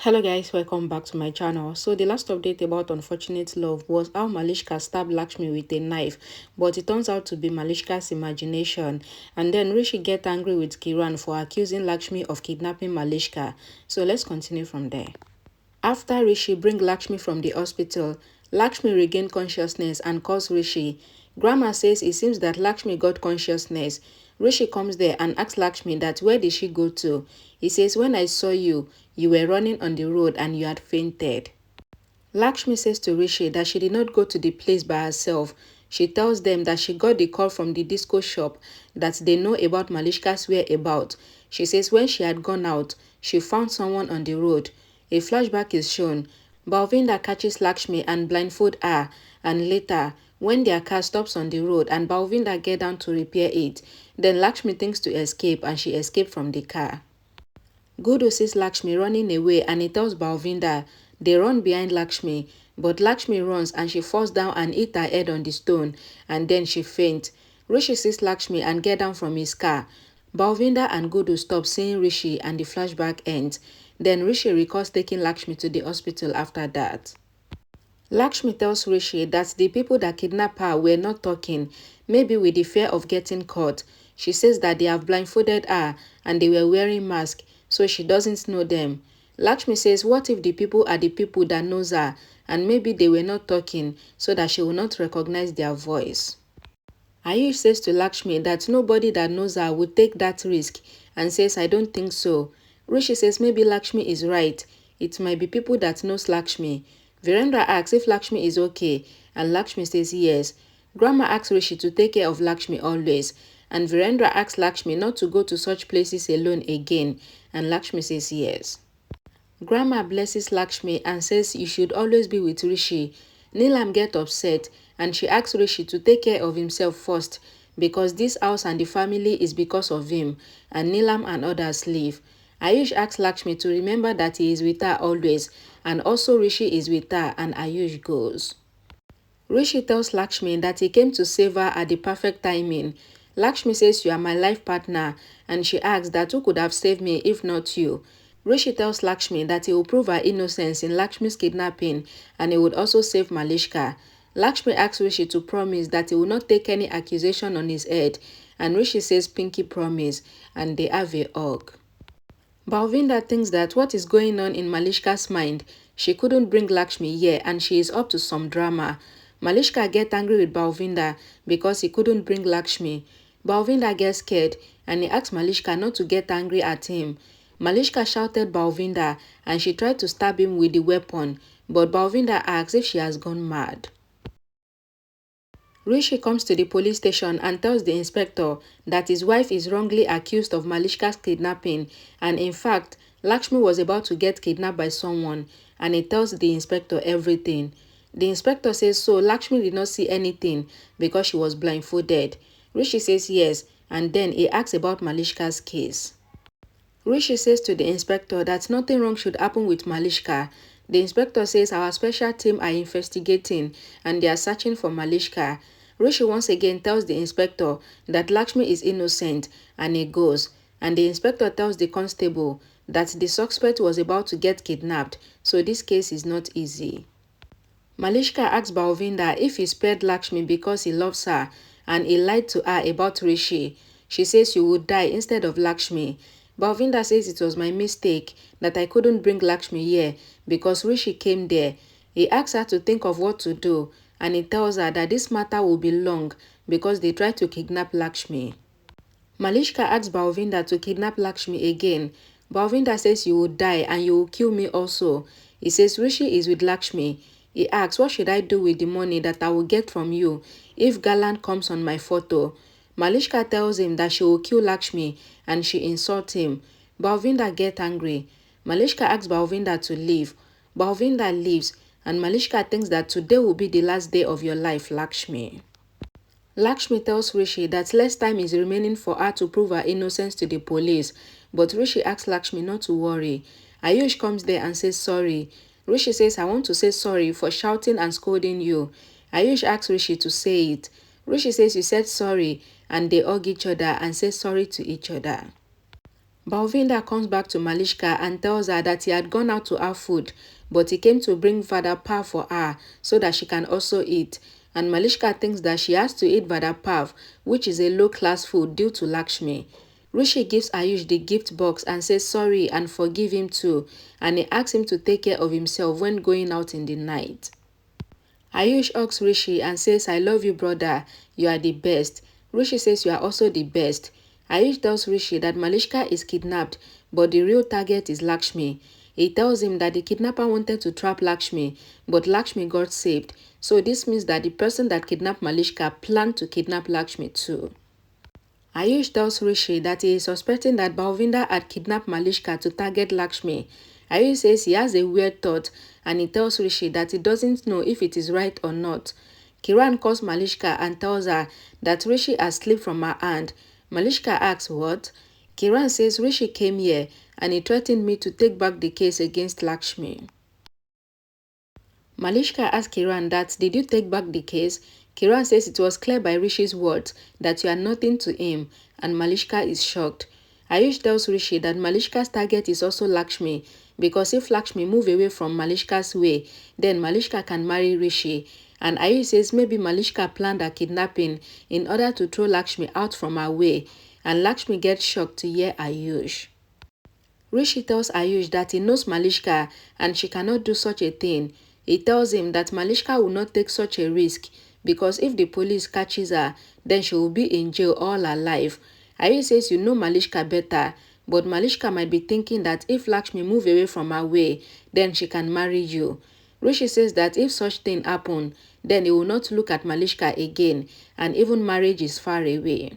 Hello guys, welcome back to my channel. So the last update about Unfortunate Love was how Malishka stabbed Lakshmi with a knife, but it turns out to be Malishka's imagination. And then Rishi get angry with Kiran for accusing Lakshmi of kidnapping Malishka. So let's continue from there. After Rishi bring Lakshmi from the hospital, Lakshmi regained consciousness and calls Rishi. Grandma says it seems that Lakshmi got consciousness. Rishi comes there and asks Lakshmi that where did she go to? He says, when I saw you, you were running on the road and you had fainted. Lakshmi says to Rishi that she did not go to the place by herself. She tells them that she got the call from the disco shop that they know about Malishka's whereabouts. She says when she had gone out, she found someone on the road. A flashback is shown. Balvinda catches Lakshmi and blindfold her, and later, when their car stops on the road and Balvinda get down to repair it, then Lakshmi thinks to escape and she escaped from the car. Gudu sees Lakshmi running away and he tells Balvinda. They run behind Lakshmi, but Lakshmi runs and she falls down and hits her head on the stone, and then she faints. Rishi sees Lakshmi and get down from his car. Balvinda and Gudu stop seeing Rishi and the flashback ends. Then Rishi recalls taking Lakshmi to the hospital after that. Lakshmi tells Rishi that the people that kidnapped her were not talking, maybe with the fear of getting caught. She says that they have blindfolded her and they were wearing masks, so she doesn't know them. Lakshmi says what if the people are the people that knows her and maybe they were not talking so that she will not recognize their voice. Ayush says to Lakshmi that nobody that knows her would take that risk and says I don't think so. Rishi says maybe Lakshmi is right. It might be people that knows Lakshmi. Virendra asks if Lakshmi is okay and Lakshmi says yes. Grandma asks Rishi to take care of Lakshmi always, and Virendra asks Lakshmi not to go to such places alone again, and Lakshmi says yes. Grandma blesses Lakshmi and says you should always be with Rishi. Neelam gets upset and she asks Rishi to take care of himself first because this house and the family is because of him, and Neelam and others leave. Ayush asks Lakshmi to remember that he is with her always, and also Rishi is with her, and Ayush goes. Rishi tells Lakshmi that he came to save her at the perfect timing. Lakshmi says you are my life partner, and she asks that who could have saved me if not you. Rishi tells Lakshmi that he will prove her innocence in Lakshmi's kidnapping and he would also save Malishka. Lakshmi asks Rishi to promise that he will not take any accusation on his head, and Rishi says pinky promise, and they have a hug. Balvinda thinks that what is going on in Malishka's mind, she couldn't bring Lakshmi here and she is up to some drama. Malishka gets angry with Balvinda because he couldn't bring Lakshmi. Balvinda gets scared and he asks Malishka not to get angry at him. Malishka shouted Balvinda and she tried to stab him with the weapon, but Balvinda asks if she has gone mad. Rishi comes to the police station and tells the inspector that his wife is wrongly accused of Malishka's kidnapping, and in fact, Lakshmi was about to get kidnapped by someone, and he tells the inspector everything. The inspector says so Lakshmi did not see anything because she was blindfolded. Rishi says yes, and then he asks about Malishka's case. Rishi says to the inspector that nothing wrong should happen with Malishka. The inspector says our special team are investigating and they are searching for Malishka. Rishi once again tells the inspector that Lakshmi is innocent and he goes, and the inspector tells the constable that the suspect was about to get kidnapped, so this case is not easy. Malishka asks Balvinda if he spared Lakshmi because he loves her and he lied to her about Rishi. She says you would die instead of Lakshmi. Balvinda says it was my mistake that I couldn't bring Lakshmi here because Rishi came there. He asks her to think of what to do and he tells her that this matter will be long because they tried to kidnap Lakshmi. Malishka asks Balvinda to kidnap Lakshmi again. Balvinda says you will die and you will kill me also. He says Rishi is with Lakshmi. He asks what should I do with the money that I will get from you if Gallant comes on my photo. Malishka tells him that she will kill Lakshmi and she insults him. Balvinda gets angry. Malishka asks Balvinda to leave. Balvinda leaves and Malishka thinks that today will be the last day of your life, Lakshmi. Lakshmi tells Rishi that less time is remaining for her to prove her innocence to the police, but Rishi asks Lakshmi not to worry. Ayush comes there and says sorry. Rishi says I want to say sorry for shouting and scolding you. Ayush asks Rishi to say it. Rishi says you said sorry and they hug each other and say sorry to each other. Balvinda comes back to Malishka and tells her that he had gone out to have food, but he came to bring vada pav for her so that she can also eat. And Malishka thinks that she has to eat vada pav, which is a low-class food due to Lakshmi. Rishi gives Ayush the gift box and says sorry and forgive him too, and he asks him to take care of himself when going out in the night. Ayush hugs Rishi and says, I love you, brother. You are the best. Rishi says you are also the best. Ayush tells Rishi that Malishka is kidnapped, but the real target is Lakshmi. He tells him that the kidnapper wanted to trap Lakshmi, but Lakshmi got saved. So this means that the person that kidnapped Malishka planned to kidnap Lakshmi too. Ayush tells Rishi that he is suspecting that Balvinda had kidnapped Malishka to target Lakshmi. Ayush says he has a weird thought and he tells Rishi that he doesn't know if it is right or not. Kiran calls Malishka and tells her that Rishi has slipped from her hand. Malishka asks what? Kiran says Rishi came here and he threatened me to take back the case against Lakshmi. Malishka asks Kiran that did you take back the case? Kiran says it was clear by Rishi's words that you are nothing to him, and Malishka is shocked. Ayush tells Rishi that Malishka's target is also Lakshmi, because if Lakshmi move away from Malishka's way, then Malishka can marry Rishi. And Ayush says maybe Malishka planned a kidnapping in order to throw Lakshmi out from her way, and Lakshmi gets shocked to hear Ayush. Rishi tells Ayush that he knows Malishka and she cannot do such a thing. He tells him that Malishka will not take such a risk because if the police catches her, then she will be in jail all her life. Ayush says you know Malishka better, but Malishka might be thinking that if Lakshmi move away from her way, then she can marry you. Rishi says that if such thing happen, then he will not look at Malishka again and even marriage is far away.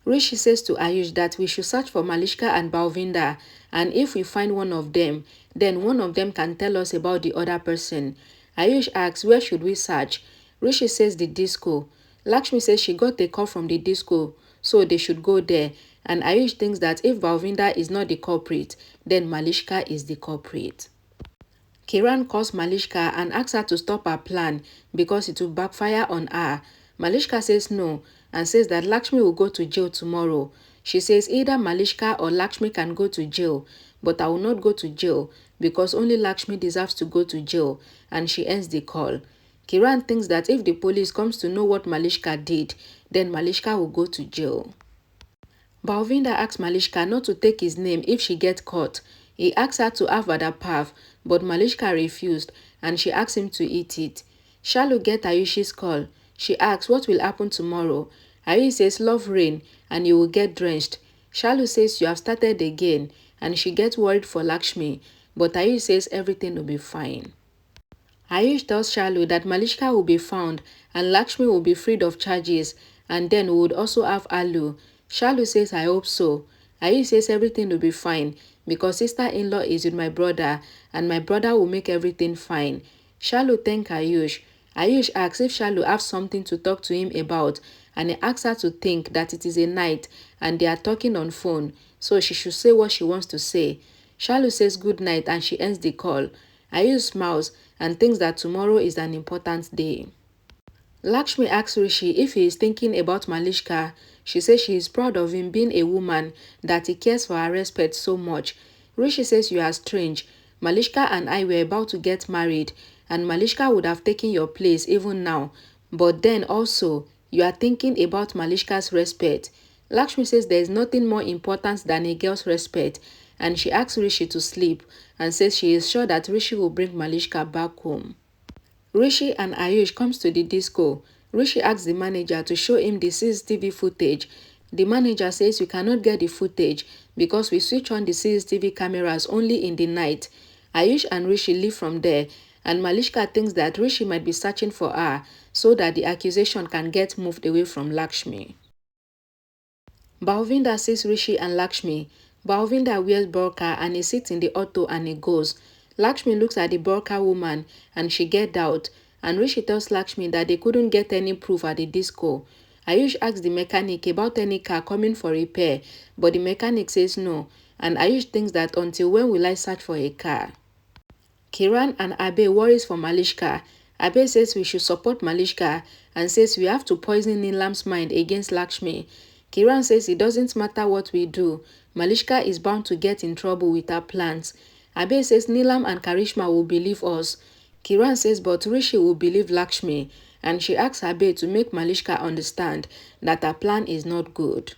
Rishi says to Ayush that we should search for Malishka and Balvinda, and if we find one of them, then one of them can tell us about the other person. Ayush asks where should we search? Rishi says the disco. Lakshmi says she got a call from the disco, so they should go there, and Ayush thinks that if Balvinda is not the culprit, then Malishka is the culprit. Kiran calls Malishka and asks her to stop her plan because it will backfire on her. Malishka says no and says that Lakshmi will go to jail tomorrow. She says either Malishka or Lakshmi can go to jail, but I will not go to jail because only Lakshmi deserves to go to jail, and she ends the call. Kiran thinks that if the police comes to know what Malishka did, then Malishka will go to jail. Balvinda asks Malishka not to take his name if she gets caught. He asks her to have vada pav, but Malishka refused and she asks him to eat it. Shalu gets Ayush's call. She asks what will happen tomorrow. Ayush says love rain and you will get drenched. Shalu says you have started again and she gets worried for Lakshmi, but Ayush says everything will be fine. Ayush tells Shalu that Malishka will be found and Lakshmi will be freed of charges, and then we would also have Alu. Shalu says I hope so. Ayush says everything will be fine because sister-in-law is with my brother and my brother will make everything fine. Shalu thanks Ayush. Ayush asks if Shalu has something to talk to him about, and he asks her to think that it is a night and they are talking on phone, so she should say what she wants to say. Shalu says good night and she ends the call. Ayush smiles and thinks that tomorrow is an important day. Lakshmi asks Rishi if he is thinking about Malishka. She says she is proud of him being a woman, that he cares for her respect so much. Rishi says you are strange. Malishka and I were about to get married, and Malishka would have taken your place even now. But then also, you are thinking about Malishka's respect. Lakshmi says there is nothing more important than a girl's respect, and she asks Rishi to sleep and says she is sure that Rishi will bring Malishka back home. Rishi and Ayush comes to the disco. Rishi asks the manager to show him the CCTV footage. The manager says we cannot get the footage because we switch on the CCTV cameras only in the night. Ayush and Rishi leave from there, and Malishka thinks that Rishi might be searching for her so that the accusation can get moved away from Lakshmi. Balvinda sees Rishi and Lakshmi. Balvinda wears burqa and he sits in the auto and he goes. Lakshmi looks at the burqa woman and she gets out, and Rishi tells Lakshmi that they couldn't get any proof at the disco. Ayush asks the mechanic about any car coming for repair, but the mechanic says no, and Ayush thinks that until when will I search for a car? Kiran and Abe worries for Malishka. Abe says we should support Malishka and says we have to poison Nilam's mind against Lakshmi. Kiran says it doesn't matter what we do, Malishka is bound to get in trouble with her plans. Abe says Neelam and Karishma will believe us. Kiran says but Rishi will believe Lakshmi, and she asks Abe to make Malishka understand that her plan is not good.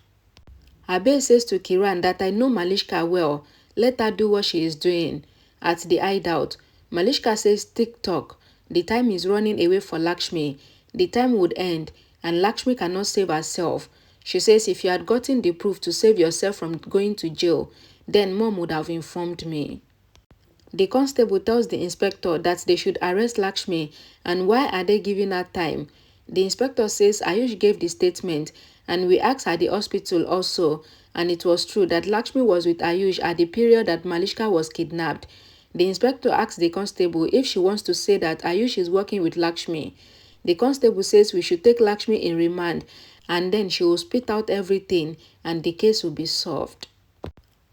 Abe says to Kiran that I know Malishka well, let her do what she is doing. At the hideout, Malishka says tick-tock, the time is running away for Lakshmi. The time would end and Lakshmi cannot save herself. She says if you had gotten the proof to save yourself from going to jail, then Mom would have informed me. The constable tells the inspector that they should arrest Lakshmi, and why are they giving her time? The inspector says Ayush gave the statement and we asked at the hospital also, and it was true that Lakshmi was with Ayush at the period that Malishka was kidnapped. The inspector asks the constable if she wants to say that Ayush is working with Lakshmi. The constable says we should take Lakshmi in remand and then she will spit out everything and the case will be solved.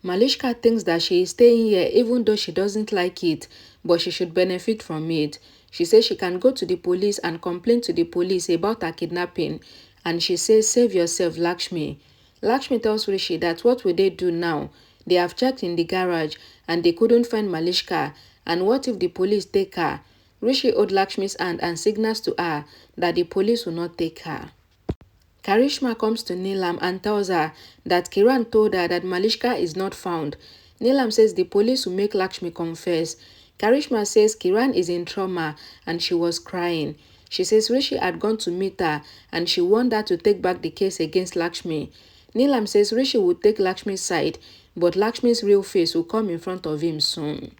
Malishka thinks that she is staying here even though she doesn't like it, but she should benefit from it. She says she can go to the police and complain to the police about her kidnapping, and she says save yourself, Lakshmi. Lakshmi tells Rishi that what will they do now? They have checked in the garage and they couldn't find Malishka, and what if the police take her? Rishi owed Lakshmi's hand and signals to her that the police will not take her. Karishma comes to Neelam and tells her that Kiran told her that Malishka is not found. Neelam says the police will make Lakshmi confess. Karishma says Kiran is in trauma and she was crying. She says Rishi had gone to meet her and she warned her to take back the case against Lakshmi. Neelam says Rishi would take Lakshmi's side, but Lakshmi's real face will come in front of him soon.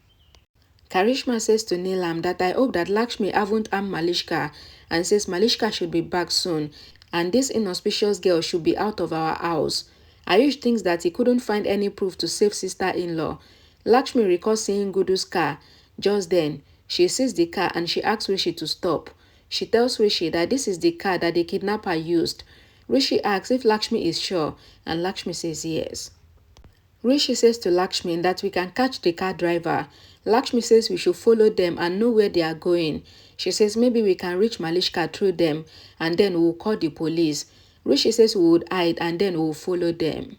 Karishma says to Neelam that I hope that Lakshmi haven't harmed Malishka and says Malishka should be back soon and this inauspicious girl should be out of our house. Ayush thinks that he couldn't find any proof to save sister-in-law. Lakshmi recalls seeing Gudu's car. Just then, she sees the car and she asks Rishi to stop. She tells Rishi that this is the car that the kidnapper used. Rishi asks if Lakshmi is sure and Lakshmi says yes. Rishi says to Lakshmi that we can catch the car driver. Lakshmi says we should follow them and know where they are going. She says maybe we can reach Malishka through them and then we will call the police. Rishi says we would hide and then we will follow them.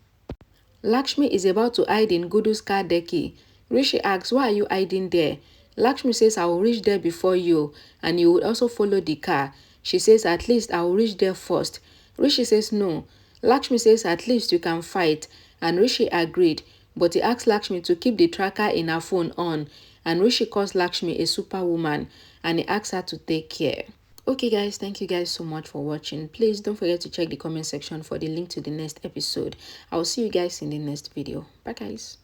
Lakshmi is about to hide in Gudu's car decky. Rishi asks, why are you hiding there? Lakshmi says I will reach there before you and you will also follow the car. She says at least I will reach there first. Rishi says no. Lakshmi says at least you can fight and Rishi agreed, but he asked Lakshmi to keep the tracker in her phone on and Rishi calls Lakshmi a superwoman and he asks her to take care. Okay guys, thank you guys so much for watching. Please don't forget to check the comment section for the link to the next episode. I will see you guys in the next video. Bye guys.